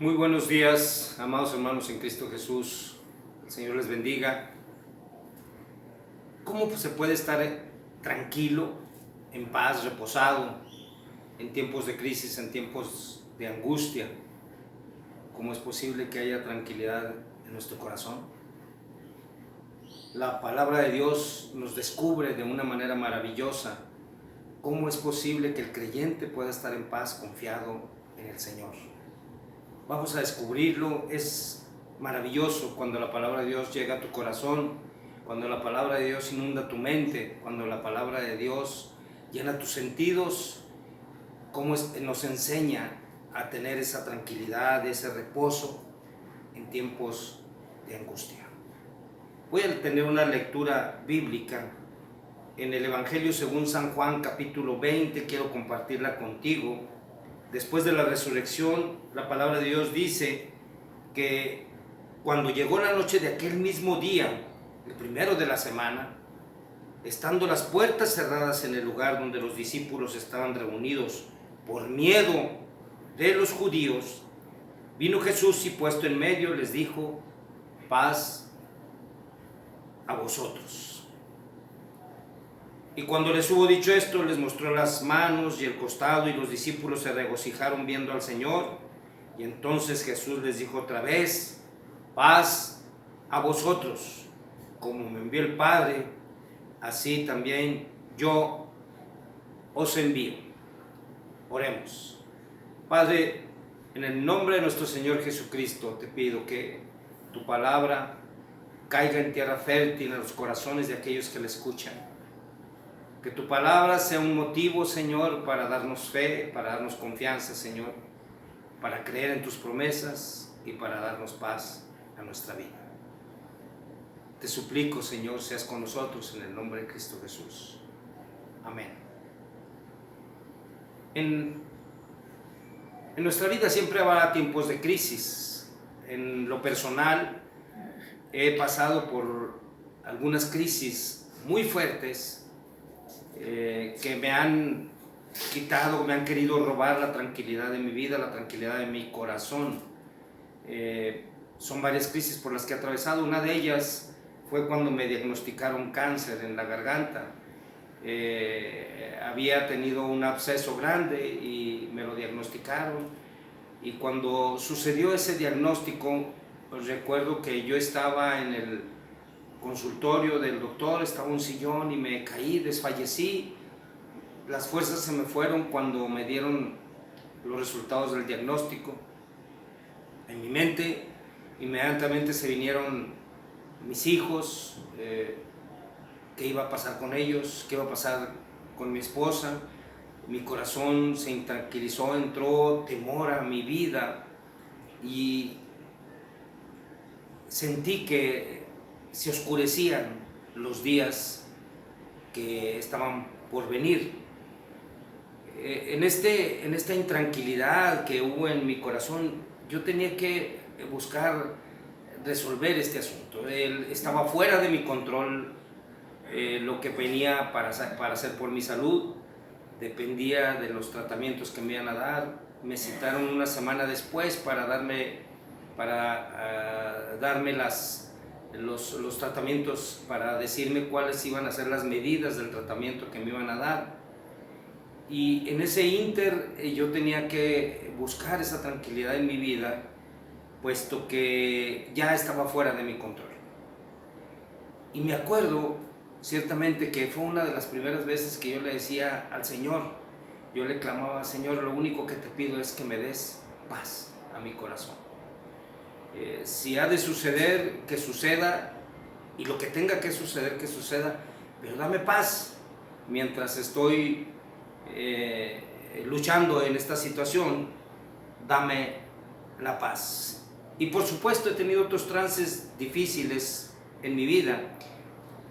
Muy buenos días, amados hermanos en Cristo Jesús. El Señor les bendiga. ¿Cómo se puede estar tranquilo, en paz, reposado, en tiempos de crisis, en tiempos de angustia? ¿Cómo es posible que haya tranquilidad en nuestro corazón? La palabra de Dios nos descubre de una manera maravillosa cómo es posible que el creyente pueda estar en paz, confiado en el Señor. Vamos a descubrirlo. Es maravilloso cuando la palabra de Dios llega a tu corazón, cuando la palabra de Dios inunda tu mente, cuando la palabra de Dios llena tus sentidos, cómo nos enseña a tener esa tranquilidad, ese reposo en tiempos de angustia. Voy a tener una lectura bíblica en el Evangelio según San Juan, capítulo 20, quiero compartirla contigo. Después de la resurrección, la palabra de Dios dice que cuando llegó la noche de aquel mismo día, el primero de la semana, estando las puertas cerradas en el lugar donde los discípulos estaban reunidos por miedo de los judíos, vino Jesús y puesto en medio les dijo: paz a vosotros. Y cuando les hubo dicho esto, les mostró las manos y el costado, y los discípulos se regocijaron viendo al Señor. Y entonces Jesús les dijo otra vez: paz a vosotros. Como me envió el Padre, así también yo os envío. Oremos. Padre, en el nombre de nuestro Señor Jesucristo, te pido que tu palabra caiga en tierra fértil en los corazones de aquellos que la escuchan. Que tu palabra sea un motivo, Señor, para darnos fe, para darnos confianza, Señor, para creer en tus promesas y para darnos paz a nuestra vida. Te suplico, Señor, seas con nosotros en el nombre de Cristo Jesús. Amén. En nuestra vida siempre habrá tiempos de crisis. En lo personal, he pasado por algunas crisis muy fuertes que me han quitado, me han querido robar la tranquilidad de mi vida, la tranquilidad de mi corazón. Son varias crisis por las que he atravesado. Una de ellas fue cuando me diagnosticaron cáncer en la garganta. Había tenido un absceso grande y me lo diagnosticaron. Y cuando sucedió ese diagnóstico, pues recuerdo que yo estaba en el consultorio del doctor, estaba en un sillón y me caí, desfallecí. Las fuerzas se me fueron cuando me dieron los resultados del diagnóstico. En mi mente inmediatamente se vinieron mis hijos, qué iba a pasar con ellos, qué iba a pasar con mi esposa. Mi corazón se intranquilizó, entró temor a mi vida y sentí que se oscurecían los días que estaban por venir. En esta intranquilidad que hubo en mi corazón, yo tenía que buscar resolver este asunto. Él estaba fuera de mi control. Lo que venía para hacer por mi salud dependía de los tratamientos que me iban a dar. Me citaron una semana después para darme los tratamientos, para decirme cuáles iban a ser las medidas del tratamiento que me iban a dar. Y en ese ínter yo tenía que buscar esa tranquilidad en mi vida, puesto que ya estaba fuera de mi control. Y me acuerdo ciertamente que fue una de las primeras veces que yo le decía al Señor, yo le clamaba: Señor, lo único que te pido es que me des paz a mi corazón. Si ha de suceder, que suceda, y lo que tenga que suceder, que suceda, pero dame paz mientras estoy luchando en esta situación. Dame la paz. Y por supuesto he tenido otros trances difíciles en mi vida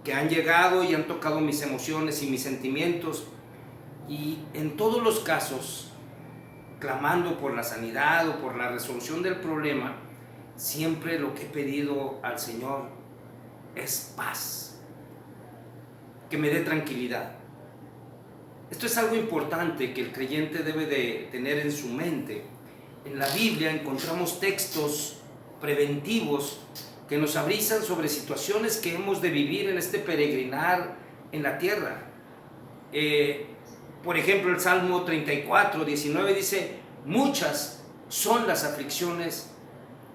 que han llegado y han tocado mis emociones y mis sentimientos, y en todos los casos, clamando por la sanidad o por la resolución del problema, siempre lo que he pedido al Señor es paz, que me dé tranquilidad. Esto es algo importante que el creyente debe de tener en su mente, en la Biblia encontramos textos preventivos que nos avisan sobre situaciones que hemos de vivir en este peregrinar en la tierra. Por ejemplo, el Salmo 34, 19 dice: muchas son las aflicciones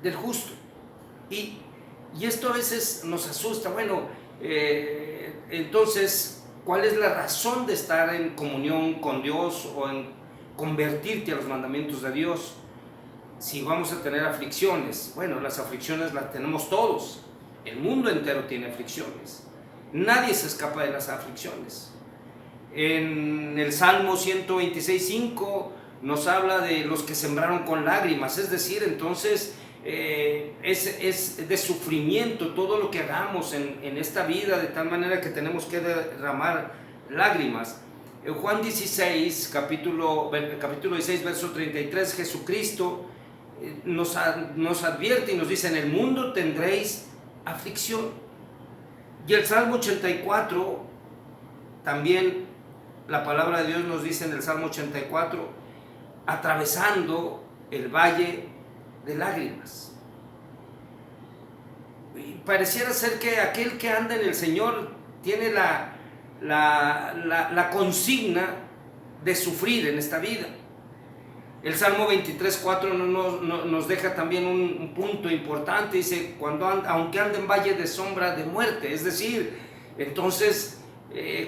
del justo. Y esto a veces nos asusta. Bueno, entonces, ¿cuál es la razón de estar en comunión con Dios o en convertirte a los mandamientos de Dios? Si vamos a tener aflicciones, bueno, las aflicciones las tenemos todos. El mundo entero tiene aflicciones. Nadie se escapa de las aflicciones. En el Salmo 126:5 nos habla de los que sembraron con lágrimas, es decir, entonces es de sufrimiento todo lo que hagamos en esta vida, de tal manera que tenemos que derramar lágrimas. En Juan 16, capítulo 16, verso 33, Jesucristo nos advierte y nos dice: en el mundo tendréis aflicción. Y el Salmo 84, también la palabra de Dios nos dice en el Salmo 84: atravesando el valle de lágrimas. Y pareciera ser que aquel que anda en el Señor tiene la consigna de sufrir en esta vida. El Salmo 23:4 nos deja también un punto importante. Dice: aunque ande en valle de sombra de muerte. Es decir, entonces,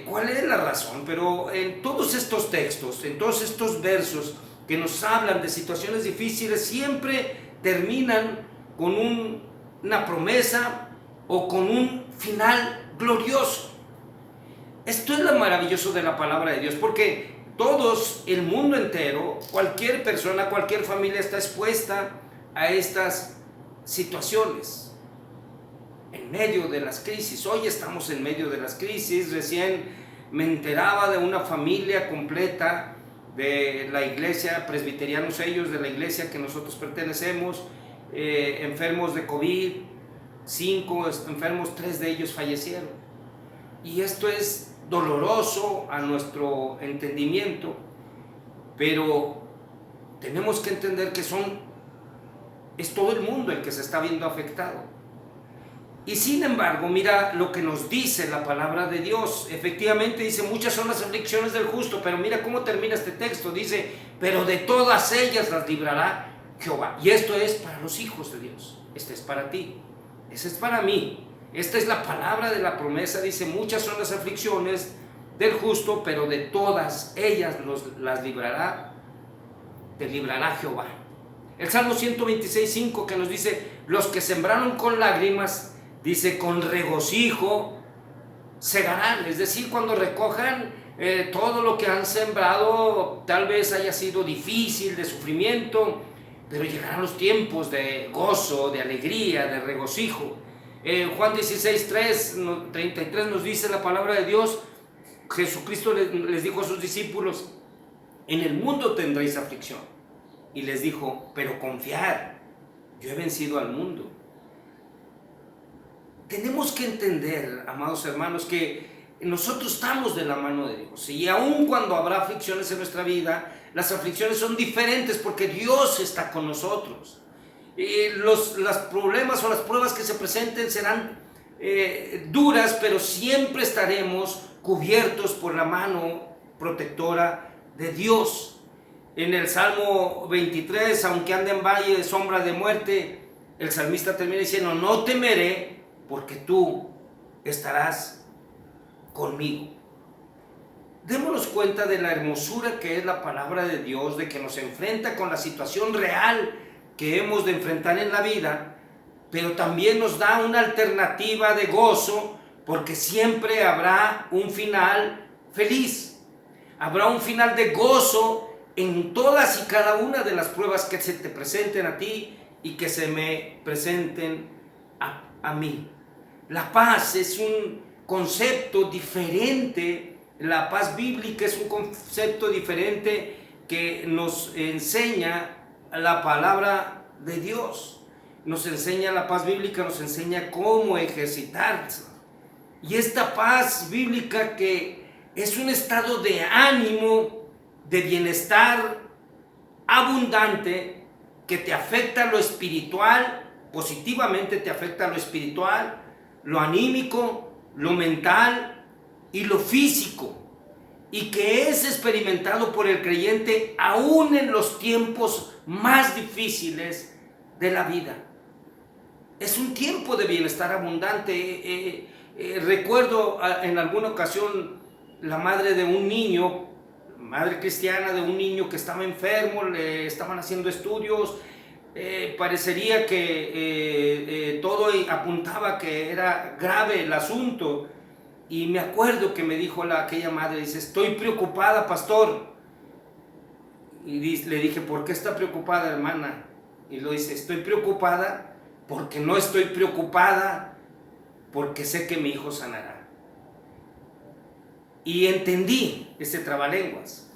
¿cuál es la razón? Pero en todos estos textos, en todos estos versos que nos hablan de situaciones difíciles, siempre terminan con una promesa o con un final glorioso. Esto es lo maravilloso de la palabra de Dios, porque todos, el mundo entero, cualquier persona, cualquier familia está expuesta a estas situaciones en medio de las crisis. Hoy estamos en medio de las crisis. Recién me enteraba de una familia completa de la iglesia, presbiterianos ellos, de la iglesia que nosotros pertenecemos, enfermos de COVID, 5 enfermos, 3 de ellos fallecieron. Y esto es doloroso a nuestro entendimiento, pero tenemos que entender que es todo el mundo el que se está viendo afectado. Y sin embargo, mira lo que nos dice la palabra de Dios. Efectivamente dice: muchas son las aflicciones del justo, pero mira cómo termina este texto. Dice: pero de todas ellas las librará Jehová. Y esto es para los hijos de Dios. Este es para ti, este es para mí. Esta es la palabra de la promesa. Dice: muchas son las aflicciones del justo, pero de todas ellas las librará, te librará Jehová. El Salmo 126:5 que nos dice: los que sembraron con lágrimas, dice, con regocijo segarán. Es decir, cuando recojan todo lo que han sembrado, tal vez haya sido difícil, de sufrimiento, pero llegarán los tiempos de gozo, de alegría, de regocijo. Juan 16:33 nos dice la palabra de Dios: Jesucristo les dijo a sus discípulos: en el mundo tendréis aflicción. Y les dijo: pero confiad, yo he vencido al mundo. Tenemos que entender, amados hermanos, que nosotros estamos de la mano de Dios. Y aun cuando habrá aflicciones en nuestra vida, las aflicciones son diferentes porque Dios está con nosotros. Los problemas o las pruebas que se presenten serán duras, pero siempre estaremos cubiertos por la mano protectora de Dios. En el Salmo 23, aunque ande en valle de sombra de muerte, el salmista termina diciendo: no temeré, porque tú estarás conmigo. Démonos cuenta de la hermosura que es la palabra de Dios, de que nos enfrenta con la situación real que hemos de enfrentar en la vida, pero también nos da una alternativa de gozo, porque siempre habrá un final feliz. Habrá un final de gozo en todas y cada una de las pruebas que se te presenten a ti y que se me presenten a mí. La paz es un concepto diferente. La paz bíblica es un concepto diferente que nos enseña la palabra de Dios. Nos enseña la paz bíblica, nos enseña cómo ejercitarse. Y esta paz bíblica, que es un estado de ánimo, de bienestar abundante, que te afecta lo espiritual, positivamente te afecta lo espiritual, lo anímico, lo mental y lo físico, y que es experimentado por el creyente aún en los tiempos más difíciles de la vida. Es un tiempo de bienestar abundante. Recuerdo en alguna ocasión la madre de un niño, madre cristiana de un niño que estaba enfermo, le estaban haciendo estudios, parecería que todo apuntaba que era grave el asunto, y me acuerdo que me dijo aquella madre, dice, estoy preocupada, pastor. Y le dije, ¿por qué está preocupada, hermana? Y lo dice, estoy preocupada porque no estoy preocupada, porque sé que mi hijo sanará. Y entendí ese trabalenguas.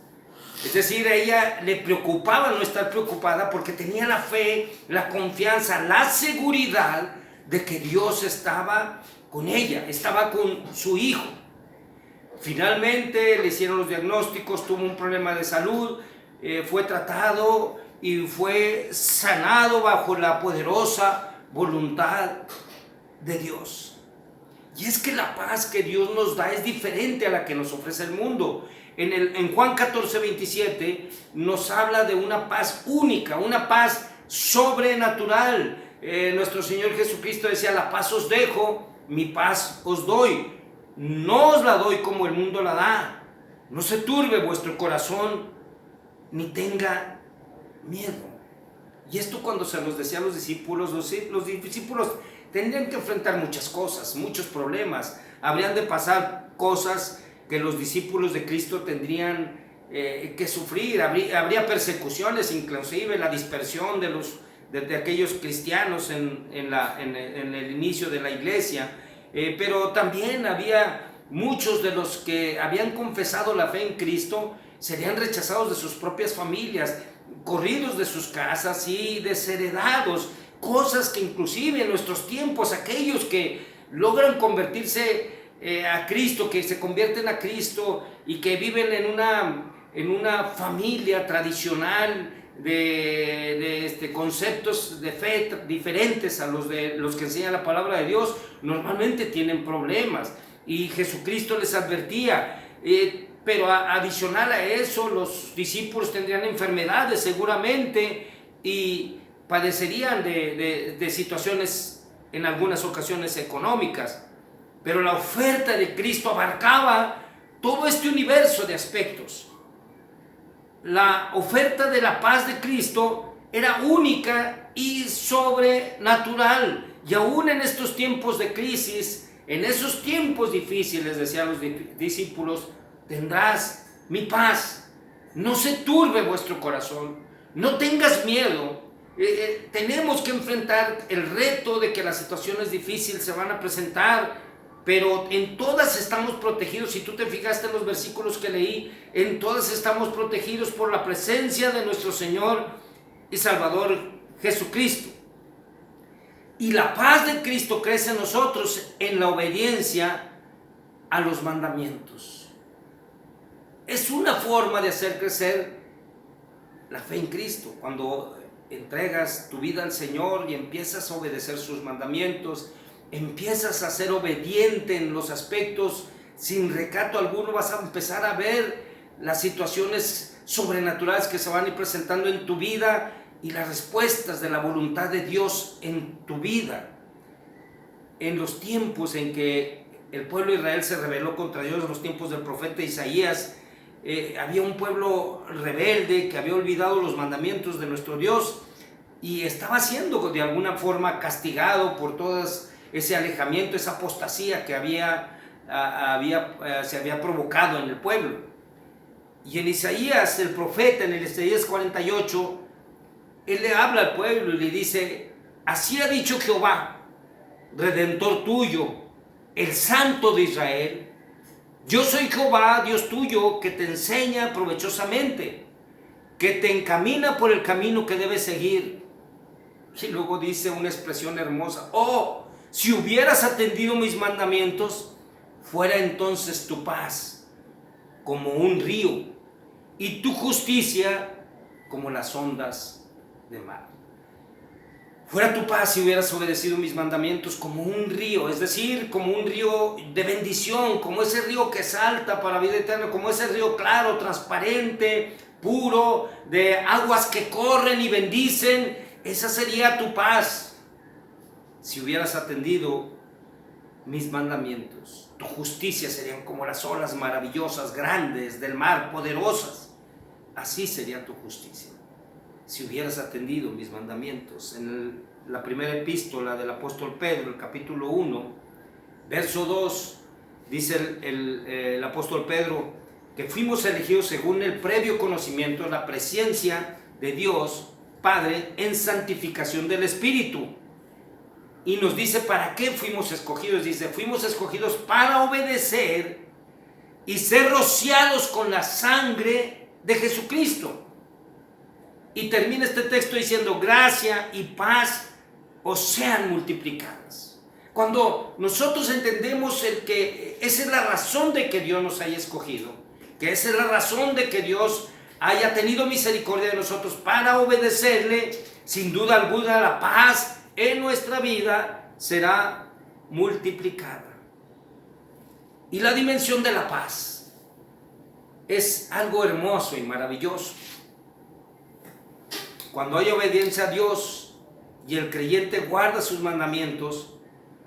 Es decir, a ella le preocupaba no estar preocupada porque tenía la fe, la confianza, la seguridad de que Dios estaba con ella, estaba con su hijo. Finalmente le hicieron los diagnósticos, tuvo un problema de salud, fue tratado y fue sanado bajo la poderosa voluntad de Dios. Y es que la paz que Dios nos da es diferente a la que nos ofrece el mundo. En Juan 14:27 nos habla de una paz única, una paz sobrenatural. Nuestro Señor Jesucristo decía, la paz os dejo, mi paz os doy. No os la doy como el mundo la da. No se turbe vuestro corazón, ni tenga miedo. Y esto cuando se los decía a los discípulos tendrían que enfrentar muchas cosas, muchos problemas. Habrían de pasar cosas que los discípulos de Cristo tendrían que sufrir. Habría persecuciones, inclusive la dispersión de aquellos cristianos en el inicio de la iglesia. Pero también había muchos de los que habían confesado la fe en Cristo, serían rechazados de sus propias familias, corridos de sus casas y desheredados. Cosas que inclusive en nuestros tiempos, aquellos que logran convertirse a Cristo, que se convierten a Cristo y que viven en una familia tradicional de conceptos de fe diferentes a los de los que enseña la palabra de Dios, normalmente tienen problemas. Y Jesucristo les advertía, pero adicional a eso, los discípulos tendrían enfermedades seguramente y padecerían de situaciones en algunas ocasiones económicas. Pero la oferta de Cristo abarcaba todo este universo de aspectos. La oferta de la paz de Cristo era única y sobrenatural. Y aún en estos tiempos de crisis, en esos tiempos difíciles, decían los discípulos, tendrás mi paz. No se turbe vuestro corazón, no tengas miedo. Tenemos que enfrentar el reto de que las situaciones difíciles se van a presentar, pero en todas estamos protegidos. Si tú te fijaste en los versículos que leí, en todas estamos protegidos por la presencia de nuestro Señor y Salvador Jesucristo. Y la paz de Cristo crece en nosotros en la obediencia a los mandamientos. Es una forma de hacer crecer la fe en Cristo. Cuando entregas tu vida al Señor y empiezas a obedecer sus mandamientos, empiezas a ser obediente en los aspectos sin recato alguno, vas a empezar a ver las situaciones sobrenaturales que se van a ir presentando en tu vida y las respuestas de la voluntad de Dios en tu vida. En los tiempos en que el pueblo de Israel se rebeló contra Dios, en los tiempos del profeta Isaías, había un pueblo rebelde que había olvidado los mandamientos de nuestro Dios y estaba siendo de alguna forma castigado por todas ese alejamiento, esa apostasía que se había provocado en el pueblo. Y en Isaías, el profeta, en el Isaías 48, él le habla al pueblo y le dice: así ha dicho Jehová, Redentor tuyo, el Santo de Israel: yo soy Jehová, Dios tuyo, que te enseña provechosamente, que te encamina por el camino que debes seguir. Y luego dice una expresión hermosa: oh, si hubieras atendido mis mandamientos, fuera entonces tu paz como un río y tu justicia como las ondas de mar. Fuera tu paz si hubieras obedecido mis mandamientos como un río, es decir, como un río de bendición, como ese río que salta para vida eterna, como ese río claro, transparente, puro, de aguas que corren y bendicen. Esa sería tu paz si hubieras atendido mis mandamientos. Tu justicia serían como las olas maravillosas, grandes del mar, poderosas. Así sería tu justicia si hubieras atendido mis mandamientos. En la primera epístola del apóstol Pedro, el capítulo 1, verso 2, dice el apóstol Pedro que fuimos elegidos según el previo conocimiento de la presencia de Dios Padre en santificación del Espíritu. Y nos dice para qué fuimos escogidos. Dice, fuimos escogidos para obedecer y ser rociados con la sangre de Jesucristo. Y termina este texto diciendo, gracia y paz os sean multiplicadas. Cuando nosotros entendemos que esa es la razón de que Dios nos haya escogido, que esa es la razón de que Dios haya tenido misericordia de nosotros para obedecerle, sin duda alguna la paz en nuestra vida será multiplicada. Y la dimensión de la paz es algo hermoso y maravilloso. Cuando hay obediencia a Dios y el creyente guarda sus mandamientos,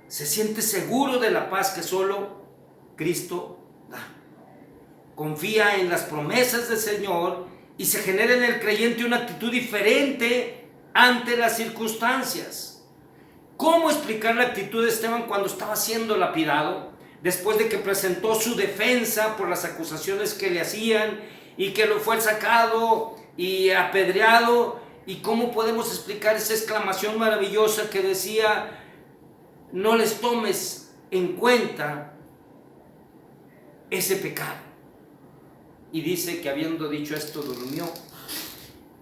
se siente seguro de la paz que solo Cristo da. Confía en las promesas del Señor y se genera en el creyente una actitud diferente ante las circunstancias. ¿Cómo explicar la actitud de Esteban cuando estaba siendo lapidado? Después de que presentó su defensa por las acusaciones que le hacían y que lo fue sacado y apedreado. ¿Y cómo podemos explicar esa exclamación maravillosa que decía, no les tomes en cuenta ese pecado? Y dice que habiendo dicho esto, durmió.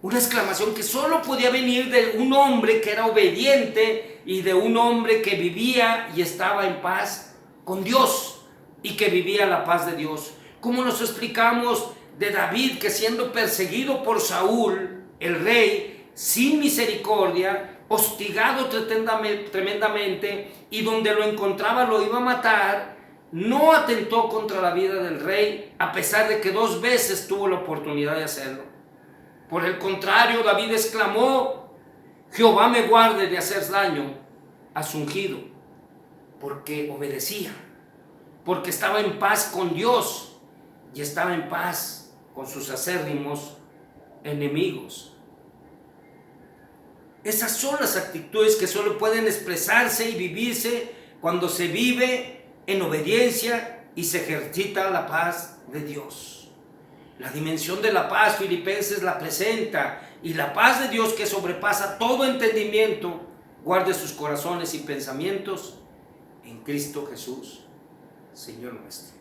Una exclamación que solo podía venir de un hombre que era obediente y de un hombre que vivía y estaba en paz con Dios y que vivía la paz de Dios. ¿Cómo nos explicamos de David que siendo perseguido por Saúl, el rey, sin misericordia, hostigado tremendamente y donde lo encontraba lo iba a matar, no atentó contra la vida del rey a pesar de que 2 veces tuvo la oportunidad de hacerlo? Por el contrario, David exclamó, Jehová me guarde de hacer daño a su ungido, porque obedecía, porque estaba en paz con Dios y estaba en paz con sus acérrimos enemigos. Esas son las actitudes que solo pueden expresarse y vivirse cuando se vive en obediencia y se ejercita la paz de Dios. La dimensión de la paz, Filipenses la presenta, y la paz de Dios que sobrepasa todo entendimiento, guarde sus corazones y pensamientos en Cristo Jesús, Señor nuestro.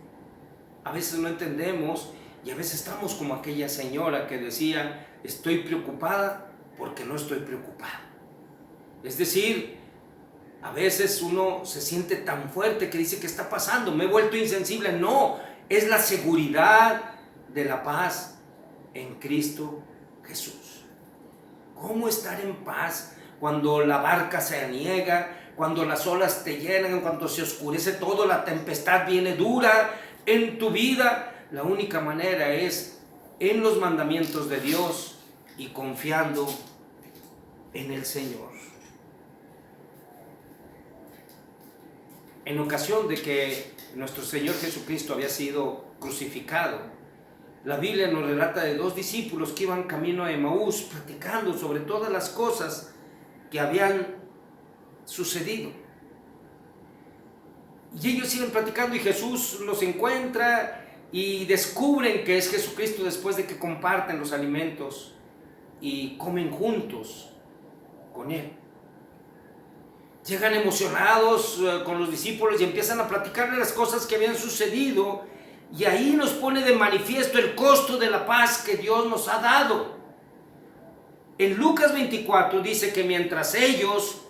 A veces no entendemos y a veces estamos como aquella señora que decía, estoy preocupada porque no estoy preocupado. Es decir, a veces uno se siente tan fuerte que dice, ¿qué está pasando? Me he vuelto insensible. No, es la seguridad de la paz en Cristo Jesús. ¿Cómo estar en paz cuando la barca se aniega, cuando las olas te llenan, cuando se oscurece todo, la tempestad viene dura en tu vida? La única manera es en los mandamientos de Dios y confiando en el Señor. En ocasión de que nuestro Señor Jesucristo había sido crucificado, la Biblia nos relata de 2 discípulos que iban camino a Emaús platicando sobre todas las cosas que habían sucedido. Y ellos siguen platicando y Jesús los encuentra y descubren que es Jesucristo después de que comparten los alimentos y comen juntos con Él. Llegan emocionados con los discípulos y empiezan a platicarle las cosas que habían sucedido, y ahí nos pone de manifiesto el costo de la paz que Dios nos ha dado. En Lucas 24 dice que mientras ellos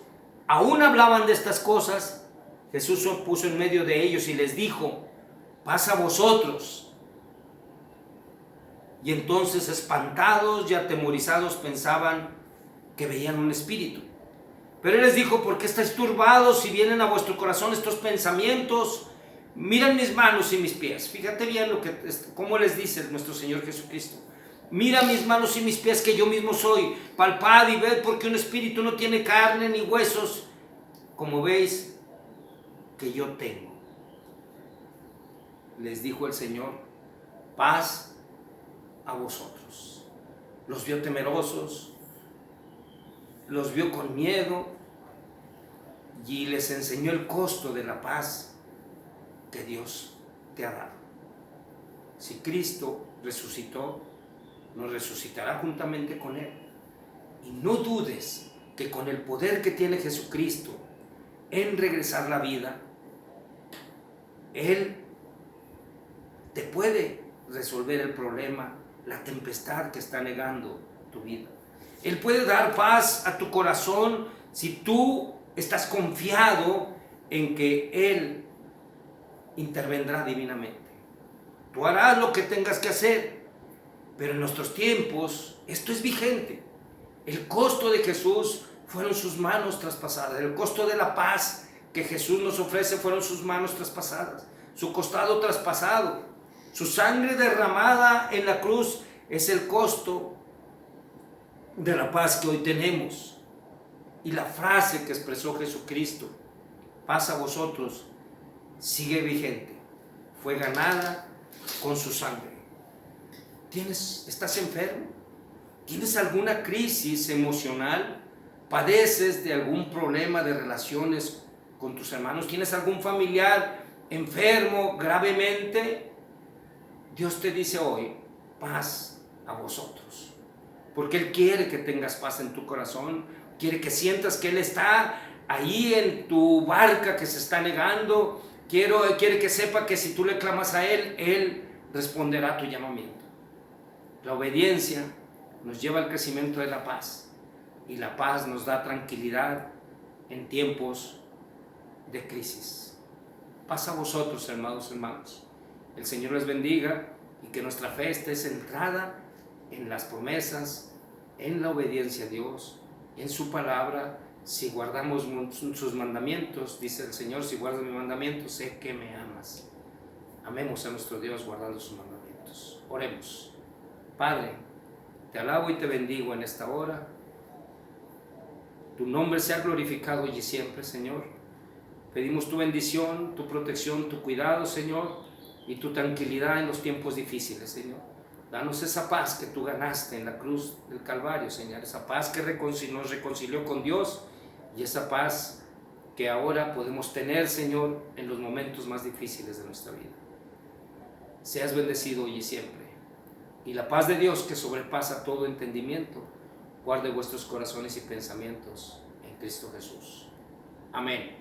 aún hablaban de estas cosas, Jesús se puso en medio de ellos y les dijo, paz a vosotros. Y entonces, espantados y atemorizados, pensaban que veían un espíritu. Pero Él les dijo: ¿por qué estáis turbados si vienen a vuestro corazón estos pensamientos? Miran mis manos y mis pies. Fíjate bien cómo les dice nuestro Señor Jesucristo. Mira mis manos y mis pies, que yo mismo soy. Palpad y ved, porque un espíritu no tiene carne ni huesos, como veis que yo tengo. Les dijo el Señor: paz a vosotros. Los vio temerosos, los vio con miedo, y les enseñó el costo de la paz que Dios te ha dado. Si Cristo resucitó, nos resucitará juntamente con Él. Y no dudes que con el poder que tiene Jesucristo en regresar la vida, Él te puede resolver el problema, la tempestad que está negando tu vida. Él puede dar paz a tu corazón si tú estás confiado en que Él intervendrá divinamente. Tú harás lo que tengas que hacer, pero en nuestros tiempos esto es vigente. El costo de Jesús fueron sus manos traspasadas. El costo de la paz que Jesús nos ofrece fueron sus manos traspasadas, su costado traspasado, su sangre derramada en la cruz es el costo de la paz que hoy tenemos. Y la frase que expresó Jesucristo, paz a vosotros, sigue vigente. Fue ganada con su sangre. ¿Estás enfermo? ¿Tienes alguna crisis emocional? ¿Padeces de algún problema de relaciones con tus hermanos? ¿Tienes algún familiar enfermo gravemente? Dios te dice hoy: paz a vosotros. Porque Él quiere que tengas paz en tu corazón. Quiere que sientas que Él está ahí en tu barca que se está negando. Quiere que sepa que si tú le clamas a Él, Él responderá a tu llamamiento. La obediencia nos lleva al crecimiento de la paz. Y la paz nos da tranquilidad en tiempos de crisis. Paz a vosotros, hermanos. El Señor les bendiga y que nuestra fe esté centrada en las promesas, en la obediencia a Dios, en su palabra. Si guardamos sus mandamientos, dice el Señor: si guardas mis mandamientos, sé que me amas. Amemos a nuestro Dios guardando sus mandamientos. Oremos. Padre, te alabo y te bendigo en esta hora. Tu nombre sea glorificado hoy y siempre, Señor. Pedimos tu bendición, tu protección, tu cuidado, Señor, y tu tranquilidad en los tiempos difíciles, Señor. Danos esa paz que tú ganaste en la cruz del Calvario, Señor. Esa paz que nos reconcilió con Dios, y esa paz que ahora podemos tener, Señor, en los momentos más difíciles de nuestra vida. Seas bendecido hoy y siempre. Y la paz de Dios, que sobrepasa todo entendimiento, guarde vuestros corazones y pensamientos en Cristo Jesús. Amén.